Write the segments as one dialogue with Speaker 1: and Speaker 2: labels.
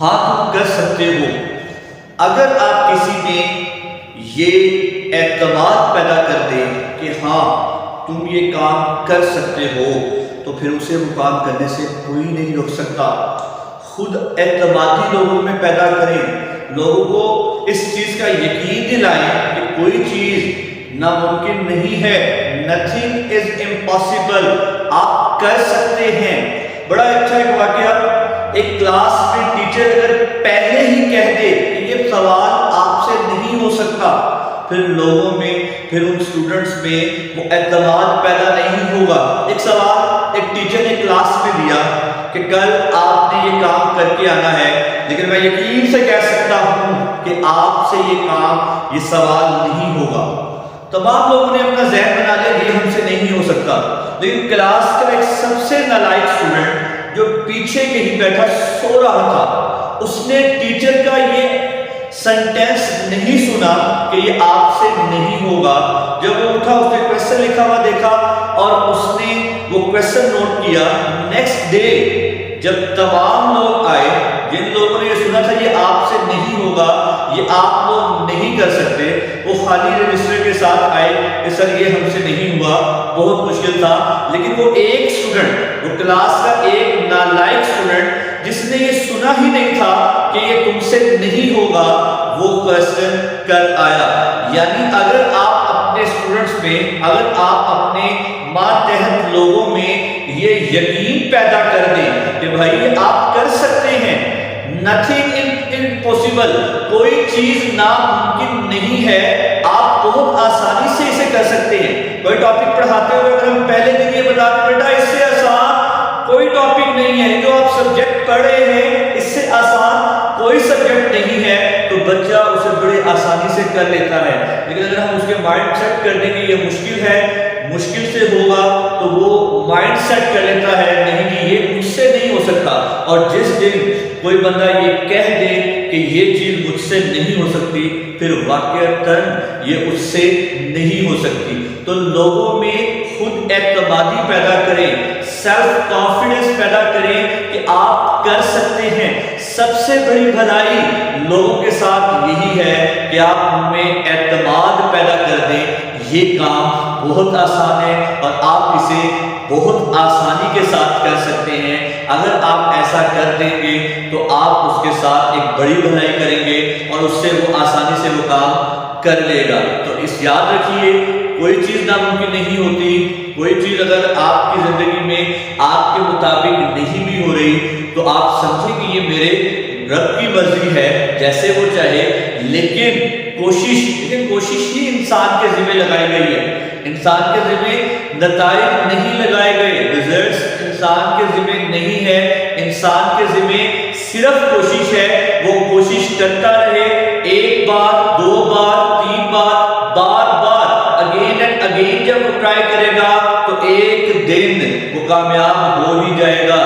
Speaker 1: ہاں تم کر سکتے ہو۔ اگر آپ کسی میں یہ اعتماد پیدا کر دیں کہ ہاں تم یہ کام کر سکتے ہو تو پھر اسے وہ کام کرنے سے کوئی نہیں روک سکتا۔ خود اعتمادی لوگوں میں پیدا کریں، لوگوں کو اس چیز کا یقین دلائیں کہ کوئی چیز ناممکن نہیں ہے، nothing is impossible، آپ کر سکتے ہیں۔ بڑا اچھا ایک واقعہ، ایک کلاس میں ٹیچر اگر پہلے ہی کہہ دے کہ یہ سوال آپ سے نہیں ہو سکتا، پھر لوگوں میں، پھر ان اسٹوڈنٹس میں وہ اعتماد پیدا نہیں ہوگا۔ ایک سوال ایک ٹیچر نے کلاس میں دیا کہ کل آپ نے یہ کام کر کے آنا ہے، لیکن میں یقین سے کہہ سکتا ہوں کہ آپ سے یہ کام، یہ سوال نہیں ہوگا۔ تمام لوگوں نے اپنا ذہن بنا لیا یہ ہم سے نہیں ہو سکتا، لیکن کلاس کا ایک سب سے نالائق اسٹوڈنٹ جو پیچھے کہیں بیٹھا سو رہا تھا، اس نے ٹیچر کا یہ سنٹینس نہیں سنا کہ یہ آپ سے نہیں ہوگا۔ جب وہ اٹھا، اس نے کویسچن لکھا ہوا دیکھا اور اس نے وہ کویسچن نوٹ کیا۔ نیکسٹ ڈے جب تمام لوگ آئے، جن لوگوں نے یہ سنا تھا یہ آپ سے نہیں ہوگا، یہ آپ لوگ نہیں کر سکتے، وہ خالی رجسٹر کے ساتھ آئے کہ سر یہ ہم سے نہیں ہوا، بہت مشکل تھا۔ لیکن وہ ایک اسٹوڈنٹ، وہ کلاس کا ایک نالائق اسٹوڈنٹ جس نے یہ سنا ہی نہیں تھا کہ یہ تم سے نہیں ہوگا، وہ کویسچن کر آیا۔ یعنی اگر آپ اپنے اسٹوڈنٹس میں، اگر آپ اپنے ماتحت لوگوں میں یہ یقین پیدا کر دیں کہ بھائی یہ آپ کر سکتے ہیں، nothing impossible، کوئی چیز ناممکن نہیں ہے، آپ بہت آسانی سے اسے کر سکتے ہیں۔ کوئی ٹاپک پڑھاتے ہوئے اگر ہم پہلے دن یہ بتاتے بیٹا اس سے آسان کوئی ٹاپک نہیں ہے، جو آپ سبجیکٹ پڑھ رہے ہیں اس سے آسان کوئی سبجیکٹ نہیں ہے، تو بچہ اسے بڑے آسانی سے کر لیتا ہے۔ لیکن اگر ہم اس کے مائنڈ سیٹ کر دیں کہ یہ مشکل ہے، مشکل سے ہوگا، تو وہ مائنڈ سیٹ کر لیتا ہے نہیں جی یہ مجھ سے نہیں ہو سکتا۔ اور جس دن کوئی بندہ یہ کہہ دے کہ یہ چیز مجھ سے نہیں ہو سکتی، پھر واقعتاً یہ اس سے نہیں ہو سکتی۔ تو لوگوں میں خود اعتمادی پیدا کریں، سیلف کانفیڈنس پیدا کریں کہ آپ کر سکتے ہیں۔ سب سے بڑی بھلائی لوگوں کے ساتھ یہی ہے کہ آپ ان میں اعتماد پیدا کر دیں، یہ کام بہت آسان ہے اور آپ اسے بہت آسانی کے ساتھ کر سکتے ہیں۔ اگر آپ ایسا کر دیں گے تو آپ اس کے ساتھ ایک بڑی بھلائی کریں گے اور اس سے وہ آسانی سے وہ کام کر لے گا۔ تو اس یاد رکھیے کوئی چیز ناممکن نہیں ہوتی، کوئی چیز اگر آپ کی زندگی میں آپ کے مطابق نہیں بھی ہو رہی تو آپ سمجھیں کہ یہ میرے رب کی مرضی ہے، جیسے وہ چاہے، لیکن کوشش ہی انسان کے ذمہ لگائی گئی ہے۔ انسان کے ذمہ نتائج نہیں لگائے گئے، ریزلٹس انسان کے ذمہ نہیں ہے، انسان کے ذمہ صرف کوشش ہے۔ وہ کوشش کرتا رہے، ایک بار، دو بار، تین بار، بار بار، اگین اینڈ اگین جب وہ ٹرائی کرے گا تو ایک دن وہ کامیاب ہو ہی جائے گا۔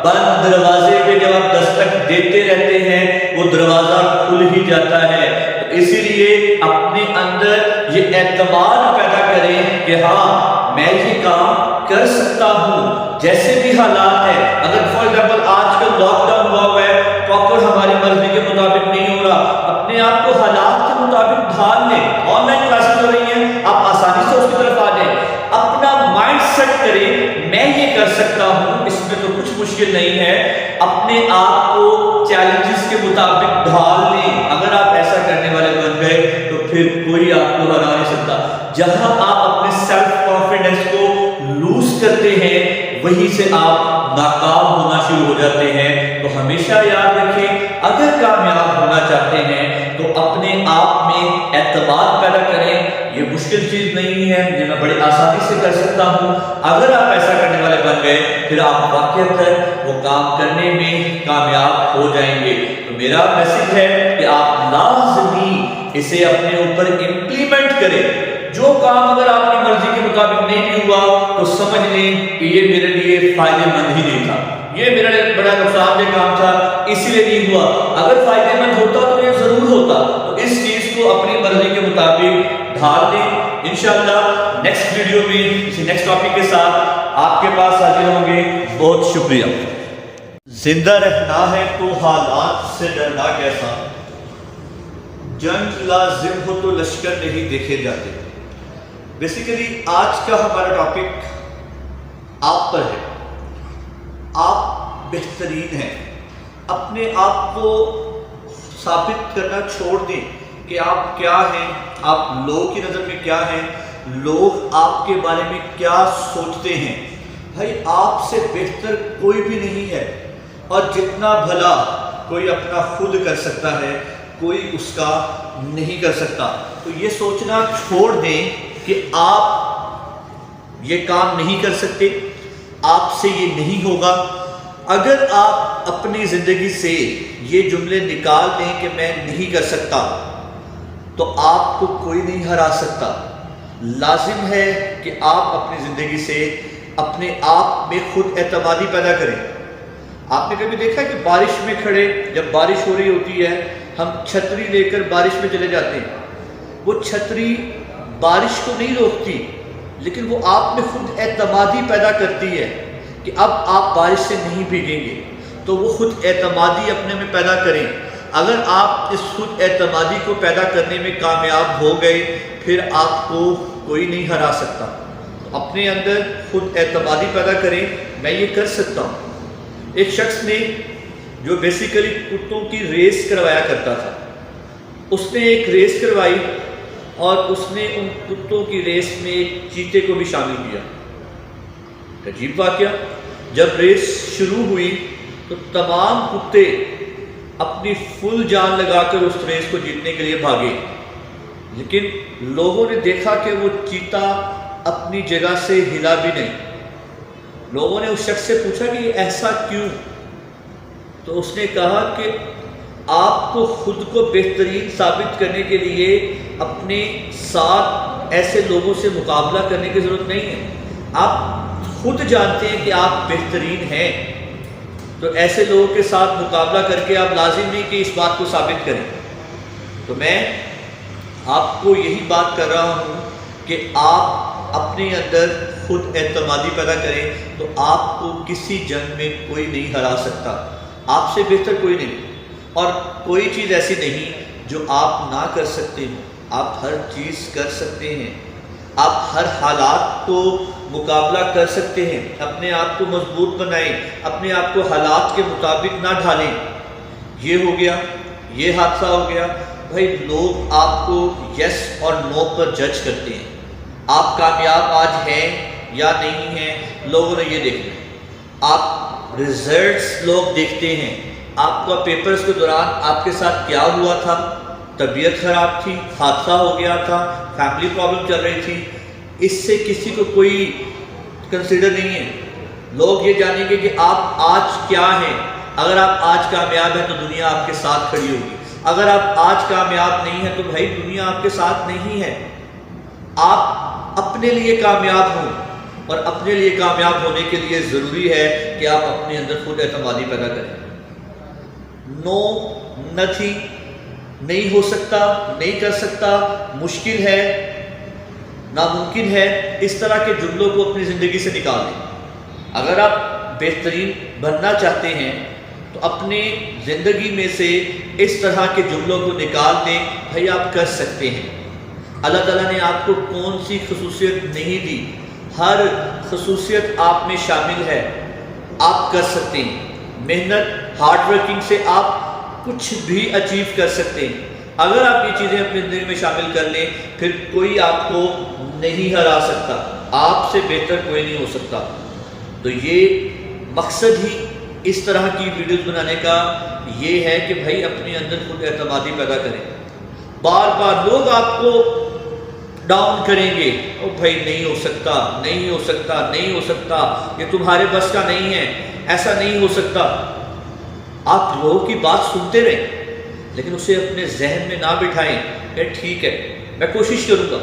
Speaker 1: بند دروازے پہ جب آپ دستک دیتے رہتے ہیں وہ دروازہ کھل ہی جاتا ہے۔ اسی لیے اپنے اندر یہ اعتماد پیدا کریں کہ ہاں میں یہ کام کر سکتا ہوں، جیسے بھی حالات ہیں۔ اگر فار ایگزامپل آج کل لاک ڈاؤن ہوا ہے، پراپر ہماری مرضی کے مطابق نہیں ہو رہا، اپنے آپ کو حالات کے مطابق ڈھال لیں۔ آن لائن کلاسز ہو رہی ہیں، آپ آسانی سے اس کی طرف آ جائیں۔ اپنا مائنڈ سیٹ کریں میں یہ کر سکتا ہوں، اس میں تو کچھ مشکل نہیں ہے۔ اپنے آپ کو چیلنجز کے مطابق ڈھال لیں۔ اگر آپ ایسا کرنے والے بن گئے تو پھر کوئی آپ کو ہرا نہیں سکتا۔ جہاں آپ اپنے سیلف کانفیڈنس کو لوز کرتے ہیں وہیں سے آپ ناکام ہونا شروع ہو جاتے ہیں۔ تو ہمیشہ یاد رکھیں اگر کامیاب ہونا چاہتے ہیں تو اپنے آپ میں اعتماد پیدا کریں۔ یہ مشکل چیز نہیں ہے، یہ میں بڑی آسانی سے کر سکتا ہوں۔ اگر آپ ایسا کرنے والے بن گئے پھر آپ واقعتاً وہ کام کرنے میں کامیاب ہو جائیں گے۔ تو میرا میسج ہے کہ آپ لازمی اسے اپنے اوپر امپلیمنٹ کریں۔ جو کام اگر آپ کی مرضی کے مطابق نہیں بھی ہوا تو سمجھ لیں کہ یہ میرے لیے فائدہ مند ہی نہیں تھا، یہ میرا بڑا نقصان دہ کام تھا، اسی لیے نہیں ہوا۔ اگر فائدہ مند ہوتا تو یہ ضرور ہوتا۔ تو اس چیز کو اپنی مرضی کے مطابق ڈھال دیں۔ انشاءاللہ نیکسٹ ویڈیو میں کسی نیکسٹ ٹاپک کے ساتھ آپ کے پاس حاضر ہوں گے۔ بہت شکریہ۔ زندہ رہنا ہے تو حالات سے ڈرنا کیسا، جنگ لازم ہو تو لشکر نہیں دیکھے جاتے۔ بیسیکلی آج کا ہمارا ٹاپک آپ پر ہے۔ آپ بہترین ہیں، اپنے آپ کو ثابت کرنا چھوڑ دیں کہ آپ کیا ہیں، آپ لوگوں کی نظر میں کیا ہیں، لوگ آپ کے بارے میں کیا سوچتے ہیں۔ بھائی آپ سے بہتر کوئی بھی نہیں ہے، اور جتنا بھلا کوئی اپنا خود کر سکتا ہے کوئی اس کا نہیں کر سکتا۔ تو یہ سوچنا چھوڑ دیں کہ آپ یہ کام نہیں کر سکتے، آپ سے یہ نہیں ہوگا۔ اگر آپ اپنی زندگی سے یہ جملے نکال دیں کہ میں نہیں کر سکتا، تو آپ کو کوئی نہیں ہرا سکتا۔ لازم ہے کہ آپ اپنی زندگی سے اپنے آپ میں خود اعتمادی پیدا کریں۔ آپ نے کبھی دیکھا کہ بارش میں کھڑے، جب بارش ہو رہی ہوتی ہے ہم چھتری لے کر بارش میں چلے جاتے ہیں، وہ چھتری بارش کو نہیں روکتی، لیکن وہ آپ میں خود اعتمادی پیدا کرتی ہے کہ اب آپ بارش سے نہیں بھیگیں گے۔ تو وہ خود اعتمادی اپنے میں پیدا کریں۔ اگر آپ اس خود اعتمادی کو پیدا کرنے میں کامیاب ہو گئے، پھر آپ کو کوئی نہیں ہرا سکتا۔ اپنے اندر خود اعتمادی پیدا کریں، میں یہ کر سکتا ہوں۔ ایک شخص نے جو بیسیکلی کتوں کی ریس کروایا کرتا تھا، اس نے ایک ریس کروائی اور اس نے ان کتوں کی ریس میں ایک چیتے کو بھی شامل کیا۔ عجیب واقعہ، جب ریس شروع ہوئی تو تمام کتے اپنی فل جان لگا کر اس ریس کو جیتنے کے لیے بھاگے، لیکن لوگوں نے دیکھا کہ وہ چیتا اپنی جگہ سے ہلا بھی نہیں۔ لوگوں نے اس شخص سے پوچھا کہ یہ ایسا کیوں؟ تو اس نے کہا کہ آپ کو خود کو بہترین ثابت کرنے کے لیے اپنے ساتھ ایسے لوگوں سے مقابلہ کرنے کی ضرورت نہیں ہے۔ آپ خود جانتے ہیں کہ آپ بہترین ہیں، تو ایسے لوگوں کے ساتھ مقابلہ کر کے آپ لازم نہیں کہ اس بات کو ثابت کریں۔ تو میں آپ کو یہی بات کر رہا ہوں کہ آپ اپنے اندر خود اعتمادی پیدا کریں، تو آپ کو کسی جنگ میں کوئی نہیں ہرا سکتا۔ آپ سے بہتر کوئی نہیں، اور کوئی چیز ایسی نہیں جو آپ نہ کر سکتے ہیں۔ آپ ہر چیز کر سکتے ہیں، آپ ہر حالات کو مقابلہ کر سکتے ہیں۔ اپنے آپ کو مضبوط بنائیں، اپنے آپ کو حالات کے مطابق نہ ڈھالیں۔ یہ ہو گیا، یہ حادثہ ہو گیا، بھائی لوگ آپ کو یس اور نو پر جج کرتے ہیں۔ آپ کامیاب آج ہیں یا نہیں ہیں، لوگوں نے یہ دیکھنا ہے۔ آپ ریزلٹس لوگ دیکھتے ہیں، آپ کا پیپرز کے دوران آپ کے ساتھ کیا ہوا تھا، طبیعت خراب تھی، حادثہ ہو گیا تھا، فیملی پرابلم چل رہی تھی، اس سے کسی کو کوئی کنسیڈر نہیں ہے۔ لوگ یہ جانیں گے کہ آپ آج کیا ہیں۔ اگر آپ آج کامیاب ہیں تو دنیا آپ کے ساتھ کھڑی ہوگی، اگر آپ آج کامیاب نہیں ہیں تو بھائی دنیا آپ کے ساتھ نہیں ہے۔ آپ اپنے لیے کامیاب ہوں، اور اپنے لیے کامیاب ہونے کے لیے ضروری ہے کہ آپ اپنے اندر خود اعتمادی پیدا کریں۔ نو نتھنگ نہیں ہو سکتا، نہیں کر سکتا، مشکل ہے، ناممکن ہے، اس طرح کے جملوں کو اپنی زندگی سے نکال دیں۔ اگر آپ بہترین بننا چاہتے ہیں تو اپنی زندگی میں سے اس طرح کے جملوں کو نکال دیں۔ بھائی آپ کر سکتے ہیں۔ اللہ تعالیٰ نے آپ کو کون سی خصوصیت نہیں دی، ہر خصوصیت آپ میں شامل ہے۔ آپ کر سکتے ہیں، محنت ہارڈ ورکنگ سے آپ کچھ بھی اچیو کر سکتے ہیں۔ اگر آپ یہ چیزیں اپنی زندگی میں شامل کر لیں، پھر کوئی آپ کو نہیں ہرا سکتا، آپ سے بہتر کوئی نہیں ہو سکتا۔ تو یہ مقصد ہی اس طرح کی ویڈیوز بنانے کا یہ ہے کہ بھائی اپنے اندر خود اعتمادی پیدا کریں۔ بار بار لوگ آپ کو ڈاؤن کریں گے، او بھائی نہیں ہو سکتا، نہیں ہو سکتا، نہیں ہو سکتا، یہ تمہارے بس کا نہیں ہے، ایسا نہیں ہو سکتا۔ آپ لوگوں کی بات سنتے رہیں، لیکن اسے اپنے ذہن میں نہ بٹھائیں کہ ٹھیک ہے میں کوشش کروں گا۔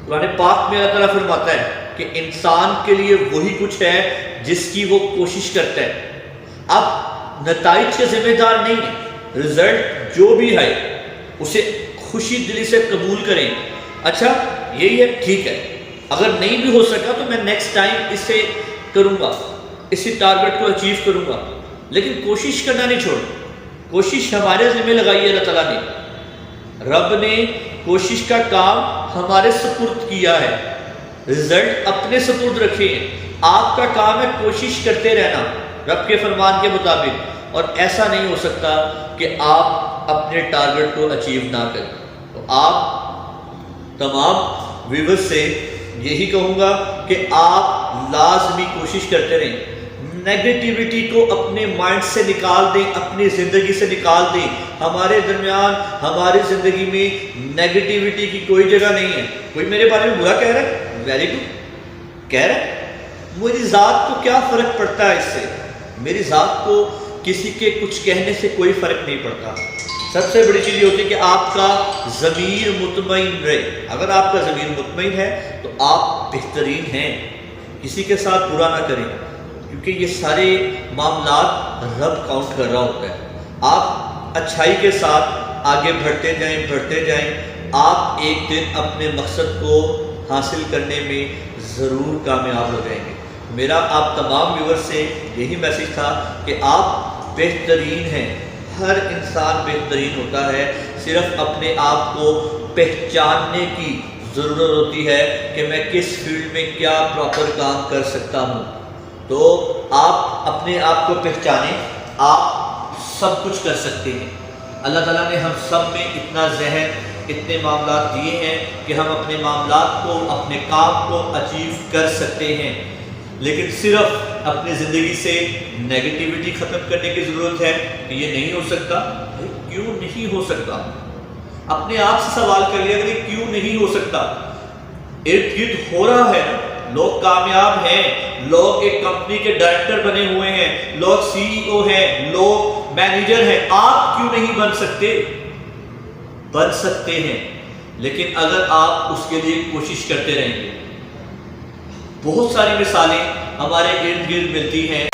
Speaker 1: قرآن پاک میں اللہ تعالیٰ فرماتا ہے کہ انسان کے لیے وہی کچھ ہے جس کی وہ کوشش کرتا ہے۔ اب نتائج کے ذمہ دار نہیں ہیں، رزلٹ جو بھی ہے اسے خوشی دلی سے قبول کریں۔ اچھا یہی ہے، ٹھیک ہے، اگر نہیں بھی ہو سکا تو میں نیکسٹ ٹائم اسے کروں گا۔ اسی ٹارگٹ کو اچیو کروں گا، لیکن کوشش کرنا نہیں چھوڑ. کوشش ہمارے ذمہ لگائی ہے اللہ تعالیٰ نے. رب نے کوشش کا کام ہمارے سپرد کیا ہے، رزلٹ اپنے سپرد رکھے ہیں. آپ کا کام ہے کوشش کرتے رہنا رب کے فرمان کے مطابق، اور ایسا نہیں ہو سکتا کہ آپ اپنے ٹارگٹ کو اچیو نہ کریں. تو آپ تمام ویورز سے یہی کہوں گا کہ آپ لازمی کوشش کرتے رہیں. نیگیٹیوٹی کو اپنے مائنڈ سے نکال دیں، اپنی زندگی سے نکال دیں. ہمارے درمیان، ہماری زندگی میں نیگیٹیوٹی کی کوئی جگہ نہیں ہے. کوئی میرے بارے میں برا کہہ رہا ہے، ویری گڈ کہہ رہا ہے، میری ذات کو کیا فرق پڑتا ہے اس سے؟ میری ذات کو کسی کے کچھ کہنے سے کوئی فرق نہیں پڑتا. سب سے بڑی چیز یہ ہوتی ہے کہ آپ کا ضمیر مطمئن رہے. اگر آپ کا ضمیر مطمئن ہے تو آپ بہترین ہیں. کسی کے ساتھ برا نہ کریں، کیونکہ یہ سارے معاملات رب کاؤنٹ کر رہا ہوتا ہے. آپ اچھائی کے ساتھ آگے بڑھتے جائیں. آپ ایک دن اپنے مقصد کو حاصل کرنے میں ضرور کامیاب ہو جائیں گے. میرا آپ تمام ویورز سے یہی میسیج تھا کہ آپ بہترین ہیں. ہر انسان بہترین ہوتا ہے، صرف اپنے آپ کو پہچاننے کی ضرورت ہوتی ہے کہ میں کس فیلڈ میں کیا پراپر کام کر سکتا ہوں. تو آپ اپنے آپ کو پہچانیں، آپ سب کچھ کر سکتے ہیں. اللہ تعالیٰ نے ہم سب میں اتنا ذہن، اتنے معاملات دیے ہیں کہ ہم اپنے معاملات کو، اپنے کام کو اچیو کر سکتے ہیں. لیکن صرف اپنی زندگی سے نیگیٹیوٹی ختم کرنے کی ضرورت ہے کہ یہ نہیں ہو سکتا. کیوں نہیں ہو سکتا؟ اپنے آپ سے سوال کر لیا کہ کیوں نہیں ہو سکتا؟ ارد گرد ہو رہا ہے. لوگ کامیاب ہیں، لوگ ایک کمپنی کے ڈائریکٹر بنے ہوئے ہیں، لوگ سی ای او ہیں، لوگ مینیجر ہیں. آپ کیوں نہیں بن سکتے؟ بن سکتے ہیں، لیکن اگر آپ اس کے لیے کوشش کرتے رہیں گے. بہت ساری مثالیں ہمارے ارد گرد ملتی ہیں.